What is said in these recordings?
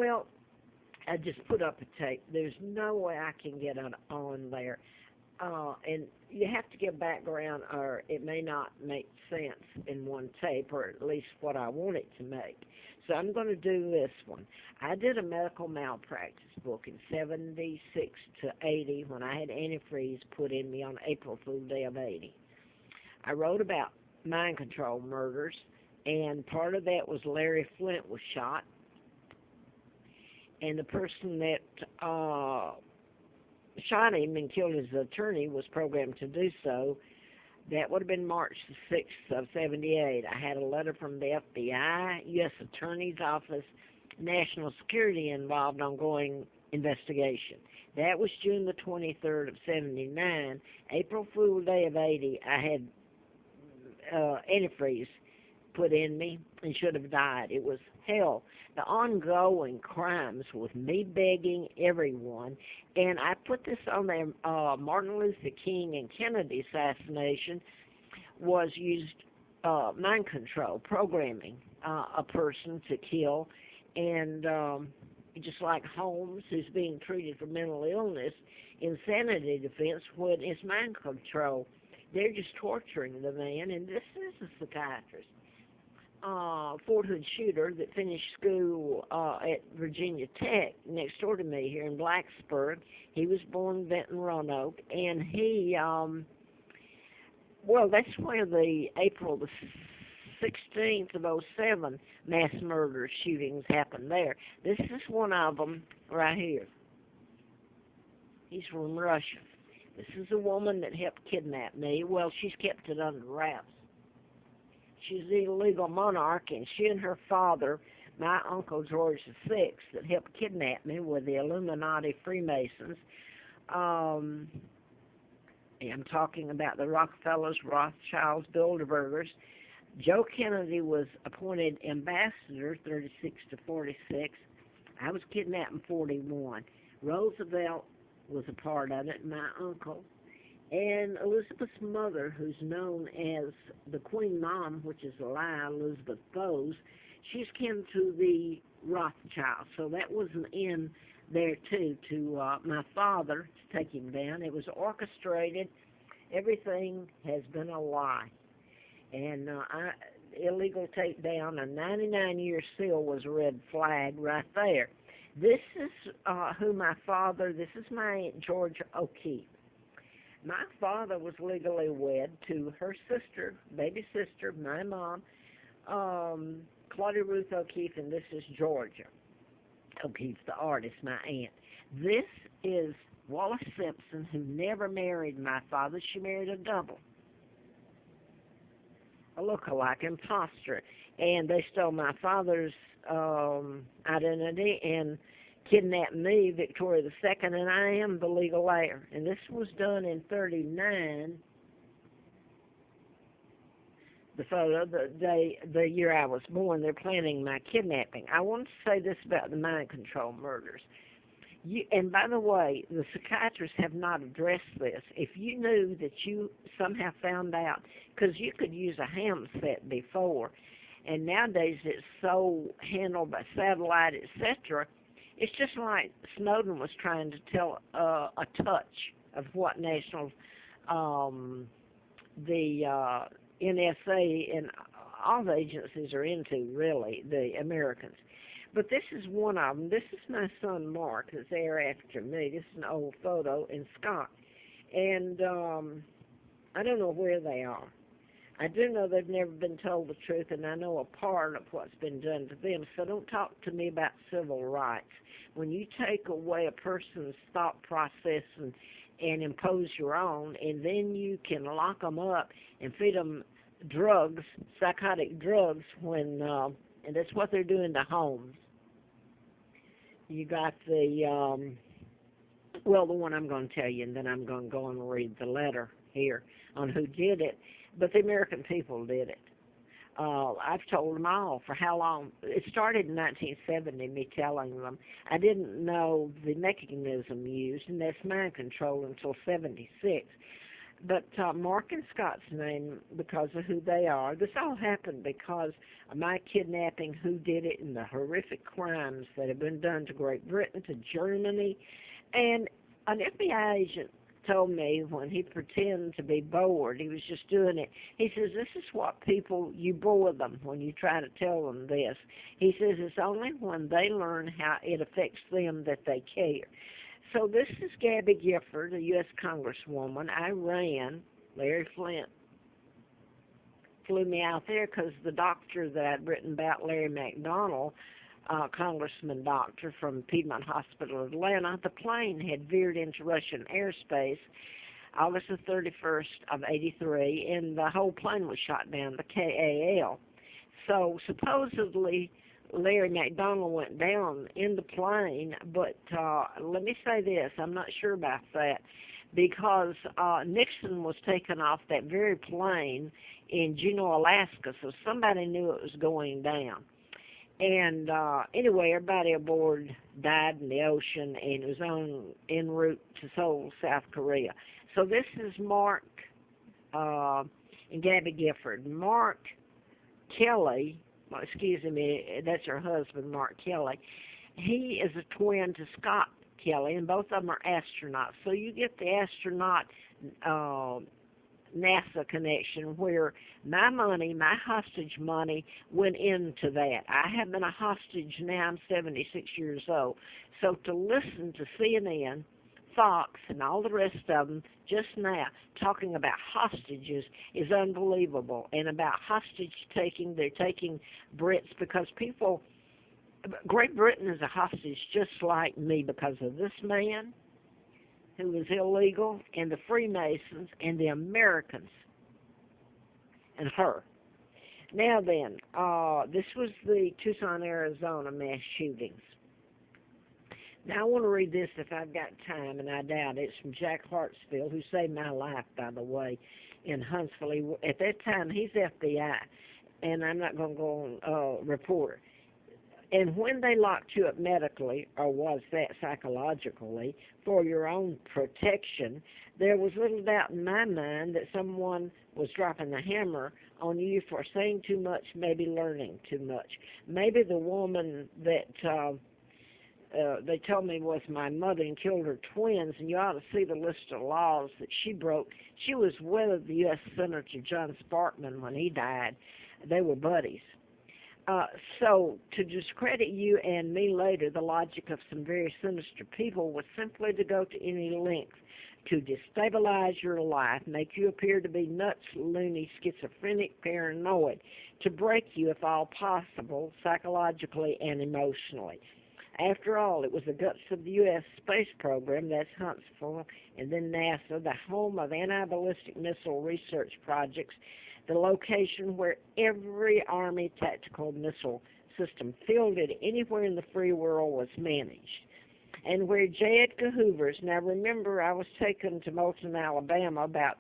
Well, I just put up a tape. There's no way I can get it on there. And you have to give background or it may not make sense in one tape, or at least what I want it to make. So I'm going to do this one. I did a medical malpractice book in 76 to 80 when I had antifreeze put in me on April Fool Day of 80. I wrote about mind control murders, and part of that was Larry Flint was shot, and the person that shot him and killed his attorney was programmed to do so. That would have been March the 6th of 78. I had a letter from the FBI, U.S. Attorney's Office, National Security involved ongoing investigation. That was June the 23rd of 79. April Fool Day of 80, I had antifreeze put in me and should have died. It was hell. The ongoing crimes with me begging everyone, and I put this on there, Martin Luther King and Kennedy assassination was used mind control, programming a person to kill, and just like Holmes, who's being treated for mental illness, insanity defense, when it's mind control. They're just torturing the man, and this is a psychiatrist. Fort Hood shooter that finished school at Virginia Tech next door to me here in Blacksburg. He was born in Benton, Roanoke, and he, well, that's where the April the 16th of '07 mass murder shootings happened there. This is one of them right here. He's from Russia. This is a woman that helped kidnap me. Well, she's kept it under wraps. She's the illegal monarch, and she and her father, my uncle George VI, that helped kidnap me, were the Illuminati Freemasons. I'm talking about the Rockefellers, Rothschilds, Bilderbergers. Joe Kennedy was appointed ambassador, 36 to 46. I was kidnapped in 41. Roosevelt was a part of it, my uncle. And Elizabeth's mother, who's known as the Queen Mom, which is a lie, Elizabeth Bose, she's kin to the Rothschilds. So that was an end there, too, to my father to take him down. It was orchestrated. Everything has been a lie. And illegal takedown, a 99-year seal was a red flag right there. This is this is my Aunt Georgia O'Keefe. My father was legally wed to her sister, baby sister, my mom, Claudia Ruth O'Keefe, and this is Georgia O'Keefe, the artist, my aunt. This is Wallace Simpson, who never married my father. She married a double, a look-alike imposter, and they stole my father's identity and kidnapped me, Victoria II, and I am the legal heir. And this was done in 39. The photo, the year I was born, they're planning my kidnapping. I want to say this about the mind control murders. And by the way, the psychiatrists have not addressed this. If you knew that you somehow found out, because you could use a ham set before, and nowadays it's so handled by satellite, etc., it's just like Snowden was trying to tell a touch of what national, the NSA and all the agencies are into, really, the Americans. But this is one of them. This is my son Mark, that's there after me. This is an old photo in Scott. And I don't know where they are. I do know they've never been told the truth, and I know a part of what's been done to them. So don't talk to me about civil rights. When you take away a person's thought process and impose your own, and then you can lock them up and feed them drugs, psychotic drugs, when and that's what they're doing to homes. You got the, well, the one I'm going to tell you, and then I'm going to go and read the letter here on who did it. But the American people did it. I've told them all for how long. It started in 1970, me telling them. I didn't know the mechanism used, and that's mind control until 76. But Mark and Scott's name because of who they are. This all happened because of my kidnapping, who did it, and the horrific crimes that have been done to Great Britain, to Germany. And an FBI agent told me when he pretended to be bored, he was just doing it. He says, this is what people, you bore them when you try to tell them this. He says it's only when they learn how it affects them that they care. So this is Gabby Gifford, a U.S. Congresswoman. I ran. Larry Flint flew me out there because the doctor that I'd written about, Larry McDonald, congressman doctor from Piedmont Hospital, Atlanta, the plane had veered into Russian airspace August the 31st of 83, and the whole plane was shot down, the KAL. So supposedly Larry McDonald went down in the plane, but let me say this, I'm not sure about that, because Nixon was taken off that very plane in Juneau, Alaska, so somebody knew it was going down. And anyway, everybody aboard died in the ocean, and it was en route to Seoul, South Korea. So this is Mark and Gabby Gifford. Mark Kelly, well, excuse me, that's her husband, Mark Kelly. He is a twin to Scott Kelly, and both of them are astronauts. So you get the astronaut NASA connection where my money, my hostage money, went into that. I have been a hostage now. I'm 76 years old. So to listen to CNN, Fox, and all the rest of them just now talking about hostages is unbelievable. And about hostage taking, they're taking Brits because people, Great Britain is a hostage just like me because of this man who was illegal, and the Freemasons, and the Americans, and her. Now then, this was the Tucson, Arizona mass shootings. Now I want to read this if I've got time, and I doubt it. It's from Jack Hartsfield, who saved my life, by the way, in Huntsville. At that time, he's FBI, and I'm not going to go on reporter. And when they locked you up medically, or was that psychologically, for your own protection, there was little doubt in my mind that someone was dropping the hammer on you for saying too much, maybe learning too much. Maybe the woman that they told me was my mother and killed her twins, and you ought to see the list of laws that she broke. She was with the U.S. Senator John Sparkman when he died. They were buddies. So to discredit you and me later, the logic of some very sinister people was simply to go to any length to destabilize your life, make you appear to be nuts, loony, schizophrenic, paranoid, to break you, if all possible, psychologically and emotionally. After all, it was the guts of the U.S. space program, that's Huntsville, and then NASA, the home of anti-ballistic missile research projects, the location where every Army tactical missile system fielded anywhere in the free world was managed, and where J. Edgar Hoover's, now remember I was taken to Moulton, Alabama, about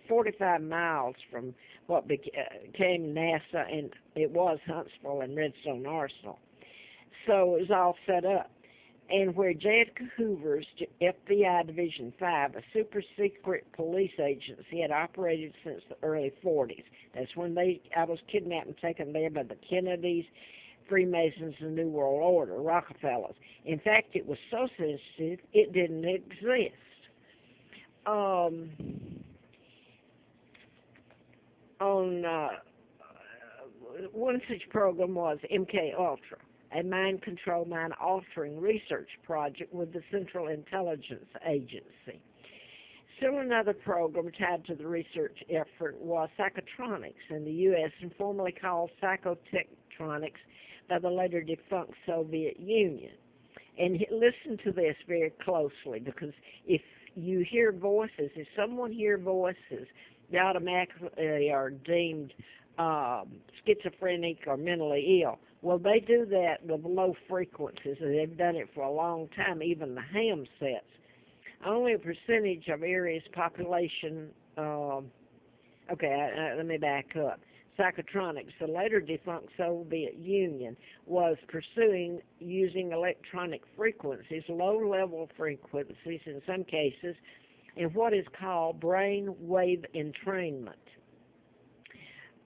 45 miles from what became NASA, and it was Huntsville and Redstone Arsenal. So it was all set up. And where J. Edgar Hoover's FBI Division 5, a super-secret police agency, had operated since the early 40s. That's when I was kidnapped and taken there by the Kennedys, Freemasons, and New World Order, Rockefellers. In fact, it was so sensitive, it didn't exist. One such program was MK Ultra, a mind control, mind altering research project with the Central Intelligence Agency. Still another program tied to the research effort was psychotronics in the U.S. and formerly called psychotectronics by the later defunct Soviet Union. And listen to this very closely, because if you hear voices, if someone hears voices, they automatically are deemed schizophrenic or mentally ill. Well, they do that with low frequencies, and they've done it for a long time, even the ham sets. Only a percentage of area's population, let me back up. Psychotronics, the later defunct Soviet Union, was pursuing using electronic frequencies, low-level frequencies in some cases, in what is called brain wave entrainment.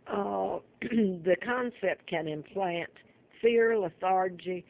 The concept can implant fear, lethargy,